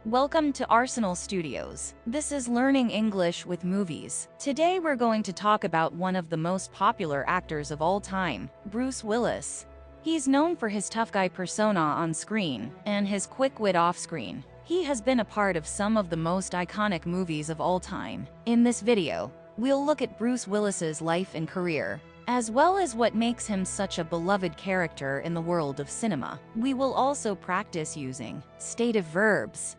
Welcome to Arsenal Studios. This is Learning English with Movies. Today we're going to talk about one of the most popular actors of all time, Bruce Willis. He's known for his tough guy persona on screen and his quick wit off-screen. He has been a part of some of the most iconic movies of all time. In this video, we'll look at Bruce Willis's life and career, as well as what makes him such a beloved character in the world of cinema. We will also practice using stative verbs.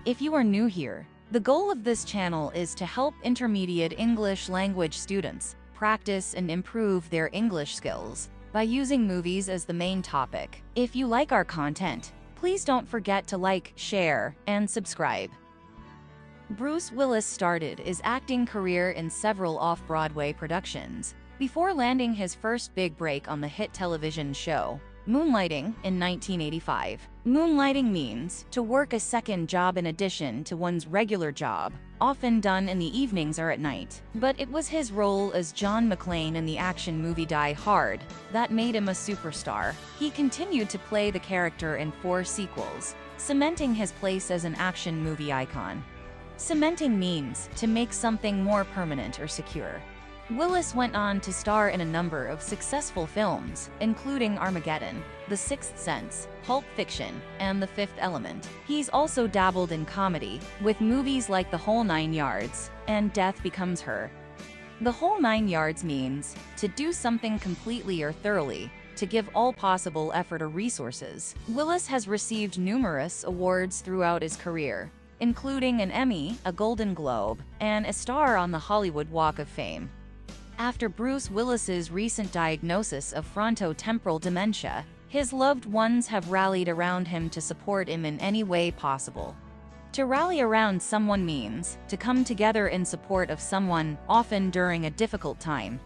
If you are new here, the goal of this channel is to help intermediate English language students practice and improve their English skills by using movies as the main topic. If you like our content, please don't forget to like, share, and subscribe. Bruce Willis started his acting career in several off-Broadway productions before landing his first big break on the hit television show, Moonlighting, in 1985. Moonlighting means to work a second job in addition to one's regular job, often done in the evenings or at night. But it was his role as John McClane in the action movie Die Hard that made him a superstar. He continued to play the character in 4 sequels, cementing his place as an action movie icon. Cementing means to make something more permanent or secure. Willis went on to star in a number of successful films, including Armageddon, The Sixth Sense, Pulp Fiction, and The Fifth Element. He's also dabbled in comedy, with movies like The Whole 9 Yards and Death Becomes Her. The Whole 9 Yards means to do something completely or thoroughly, to give all possible effort or resources. Willis has received numerous awards throughout his career, including an Emmy, a Golden Globe, and a star on the Hollywood Walk of Fame. After Bruce Willis's recent diagnosis of frontotemporal dementia, his loved ones have rallied around him to support him in any way possible. To rally around someone means to come together in support of someone, often during a difficult time.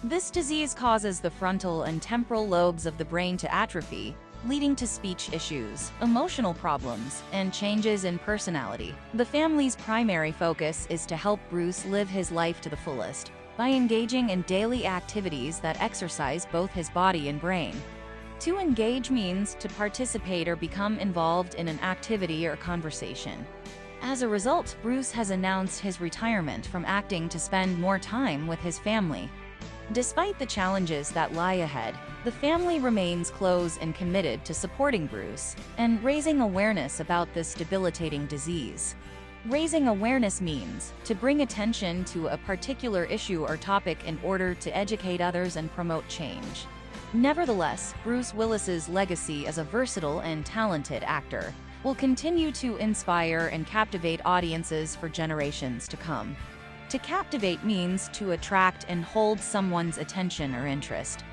This disease causes the frontal and temporal lobes of the brain to atrophy, leading to speech issues, emotional problems, and changes in personality. The family's primary focus is to help Bruce live his life to the fullest by engaging in daily activities that exercise both his body and brain. To engage means to participate or become involved in an activity or conversation. As a result, Bruce has announced his retirement from acting to spend more time with his family. Despite the challenges that lie ahead, the family remains close and committed to supporting Bruce and raising awareness about this debilitating disease. Raising awareness means to bring attention to a particular issue or topic in order to educate others and promote change. Nevertheless, Bruce Willis's legacy as a versatile and talented actor will continue to inspire and captivate audiences for generations to come. To captivate means to attract and hold someone's attention or interest.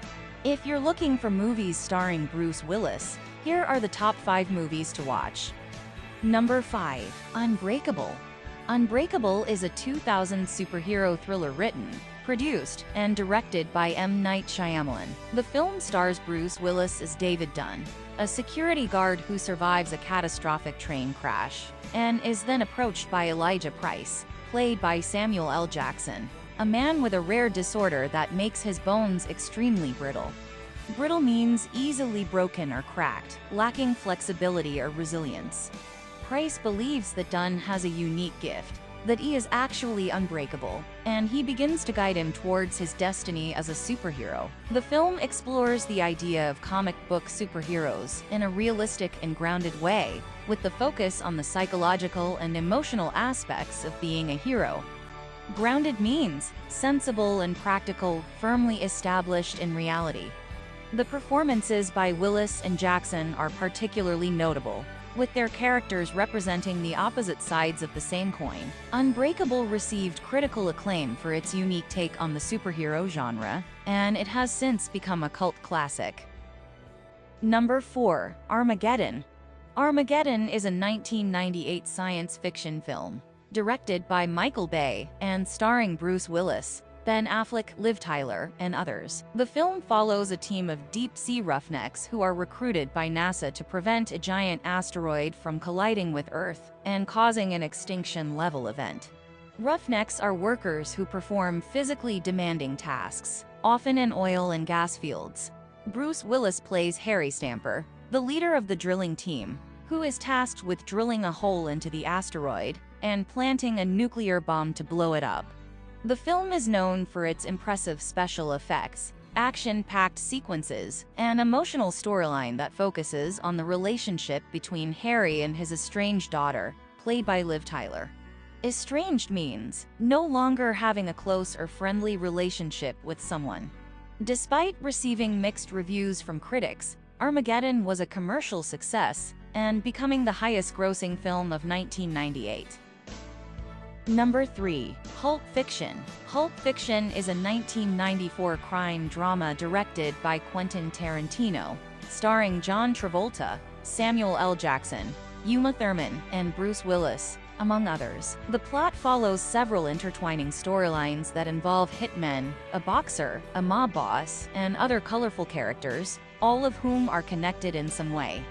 If you're looking for movies starring Bruce Willis, here are the top 5 movies to watch. Number 5. Unbreakable. Unbreakable is a 2000 superhero thriller written, produced, and directed by M. Night Shyamalan. The film stars Bruce Willis as David Dunn, a security guard who survives a catastrophic train crash, and is then approached by Elijah Price, played by Samuel L. Jackson, a man with a rare disorder that makes his bones extremely brittle. Brittle means easily broken or cracked, lacking flexibility or resilience. Price believes that Dunn has a unique gift, that he is actually unbreakable, and he begins to guide him towards his destiny as a superhero. The film explores the idea of comic book superheroes in a realistic and grounded way, with the focus on the psychological and emotional aspects of being a hero. Grounded means sensible and practical, firmly established in reality. The performances by Willis and Jackson are particularly notable, with their characters representing the opposite sides of the same coin. Unbreakable received critical acclaim for its unique take on the superhero genre, and it has since become a cult classic. Number 4. Armageddon. Armageddon is a 1998 science fiction film, directed by Michael Bay and starring Bruce Willis, Ben Affleck, Liv Tyler, and others. The film follows a team of deep-sea roughnecks who are recruited by NASA to prevent a giant asteroid from colliding with Earth and causing an extinction-level event. Roughnecks are workers who perform physically demanding tasks, often in oil and gas fields. Bruce Willis plays Harry Stamper, the leader of the drilling team, who is tasked with drilling a hole into the asteroid and planting a nuclear bomb to blow it up. The film is known for its impressive special effects, action-packed sequences, and emotional storyline that focuses on the relationship between Harry and his estranged daughter, played by Liv Tyler. Estranged means no longer having a close or friendly relationship with someone. Despite receiving mixed reviews from critics, Armageddon was a commercial success and becoming the highest-grossing film of 1998. Number 3. Pulp Fiction. Pulp Fiction is a 1994 crime drama directed by Quentin Tarantino, starring John Travolta, Samuel L. Jackson, Uma Thurman, and Bruce Willis, among others. The plot follows several intertwining storylines that involve hitmen, a boxer, a mob boss, and other colorful characters, all of whom are connected in some way.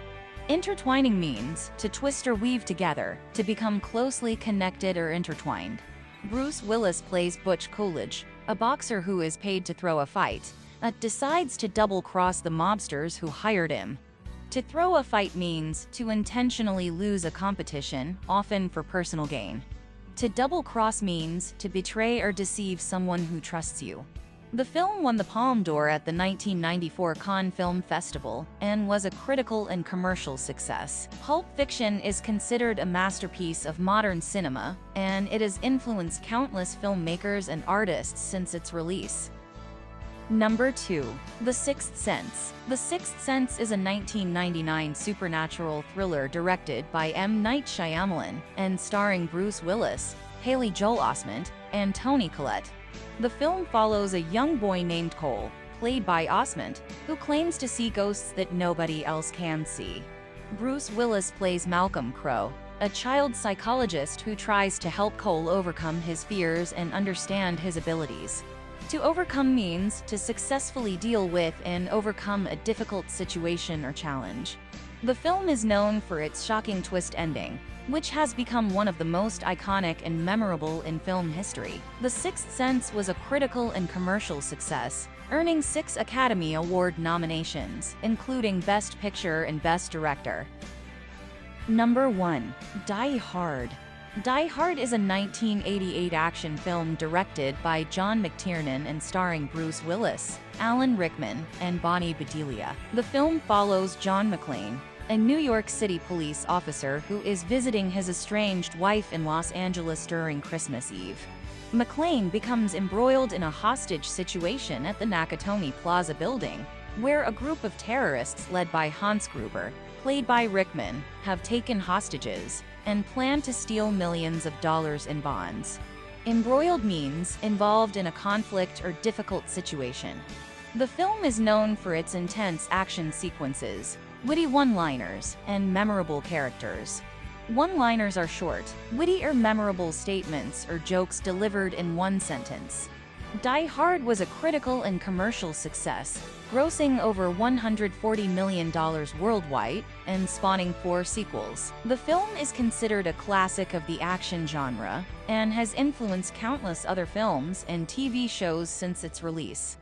Intertwining means to twist or weave together, to become closely connected or intertwined. Bruce Willis plays Butch Coolidge, a boxer who is paid to throw a fight, but decides to double-cross the mobsters who hired him. To throw a fight means to intentionally lose a competition, often for personal gain. To double-cross means to betray or deceive someone who trusts you. The film won the Palme d'Or at the 1994 Cannes Film Festival and was a critical and commercial success. Pulp Fiction is considered a masterpiece of modern cinema, and it has influenced countless filmmakers and artists since its release. Number 2. The Sixth Sense. The Sixth Sense is a 1999 supernatural thriller directed by M. Night Shyamalan and starring Bruce Willis, Haley Joel Osment, and Toni Collette. The film follows a young boy named Cole, played by Osment, who claims to see ghosts that nobody else can see. Bruce Willis plays Malcolm Crowe, a child psychologist who tries to help Cole overcome his fears and understand his abilities. To overcome means to successfully deal with and overcome a difficult situation or challenge. The film is known for its shocking twist ending, which has become one of the most iconic and memorable in film history. The Sixth Sense was a critical and commercial success, earning 6 Academy Award nominations, including Best Picture and Best Director. Number 1. Die Hard. Die Hard is a 1988 action film directed by John McTiernan and starring Bruce Willis, Alan Rickman, and Bonnie Bedelia. The film follows John McClane, a New York City police officer who is visiting his estranged wife in Los Angeles during Christmas Eve. McClane becomes embroiled in a hostage situation at the Nakatomi Plaza building, where a group of terrorists led by Hans Gruber, played by Rickman, have taken hostages and plan to steal millions of dollars in bonds. Embroiled means involved in a conflict or difficult situation. The film is known for its intense action sequences, witty one-liners, and memorable characters. One-liners are short, witty or memorable statements or jokes delivered in one sentence. Die Hard was a critical and commercial success, grossing over $140 million worldwide and spawning 4 sequels. The film is considered a classic of the action genre and has influenced countless other films and TV shows since its release.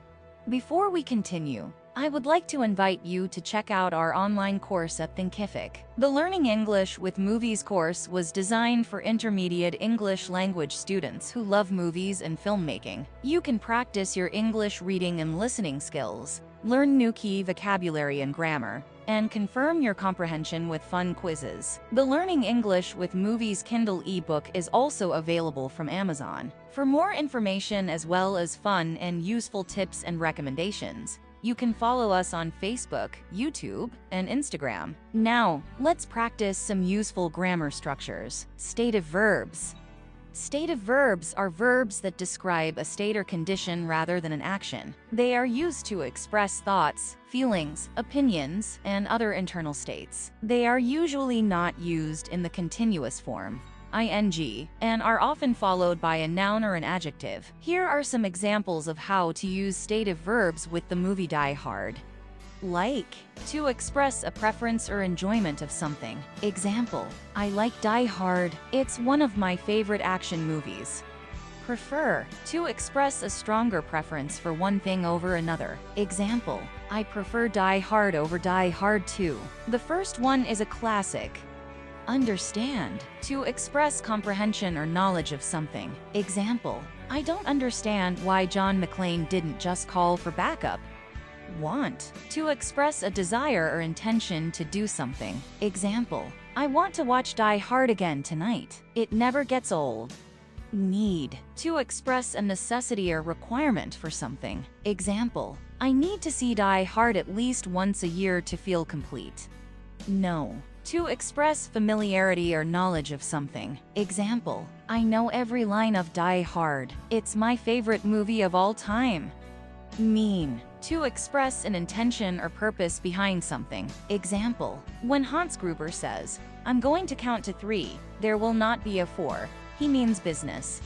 Before we continue, I would like to invite you to check out our online course at Thinkific. The Learning English with Movies course was designed for intermediate English language students who love movies and filmmaking. You can practice your English reading and listening skills, learn new key vocabulary and grammar, and confirm your comprehension with fun quizzes. The Learning English with Movies Kindle ebook is also available from Amazon. For more information as well as fun and useful tips and recommendations, you can follow us on Facebook, YouTube, and Instagram. Now, let's practice some useful grammar structures. Stative verbs. Stative verbs are verbs that describe a state or condition rather than an action. They are used to express thoughts, feelings, opinions, and other internal states. They are usually not used in the continuous form, ing, and are often followed by a noun or an adjective. Here are some examples of how to use stative verbs with the movie Die Hard. Like, to express a preference or enjoyment of something. Example, I like Die Hard. It's one of my favorite action movies. Prefer, to express a stronger preference for one thing over another. Example, I prefer Die Hard over Die Hard 2. The first one is a classic. Understand, to express comprehension or knowledge of something. Example, I don't understand why John McClane didn't just call for backup. Want, to express a desire or intention to do something. Example, I want to watch Die Hard again tonight. It never gets old. Need, to express a necessity or requirement for something. Example, I need to see Die Hard at least once a year to feel complete. Know, to express familiarity or knowledge of something. Example, I know every line of Die Hard. It's my favorite movie of all time. Mean, to express an intention or purpose behind something. Example, when Hans Gruber says, I'm going to count to 3, there will not be a 4, he means business.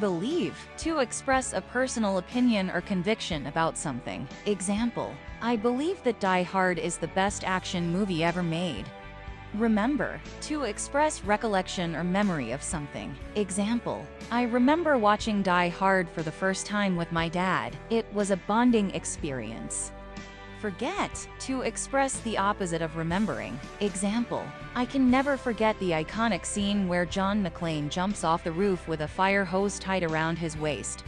Believe, to express a personal opinion or conviction about something. Example, I believe that Die Hard is the best action movie ever made. Remember, to express recollection or memory of something. Example, I remember watching Die Hard for the first time with my dad. It was a bonding experience. Forget, to express the opposite of remembering. Example, I can never forget the iconic scene where John McClane jumps off the roof with a fire hose tied around his waist.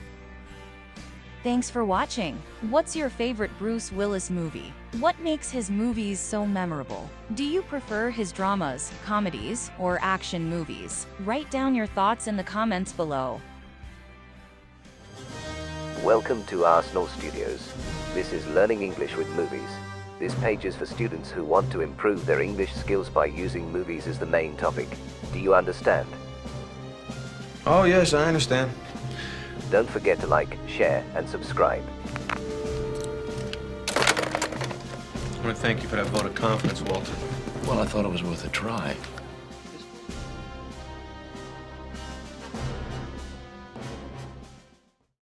Thanks for watching. What's your favorite Bruce Willis movie? What makes his movies so memorable? Do you prefer his dramas, comedies, or action movies? Write down your thoughts in the comments below. Welcome to Arsenal Studios. This is Learning English with Movies. This page is for students who want to improve their English skills by using movies as the main topic. Do you understand? Oh yes, I understand. Don't forget to like, share, and subscribe. I want to thank you for that vote of confidence, Walter. Well, I thought it was worth a try.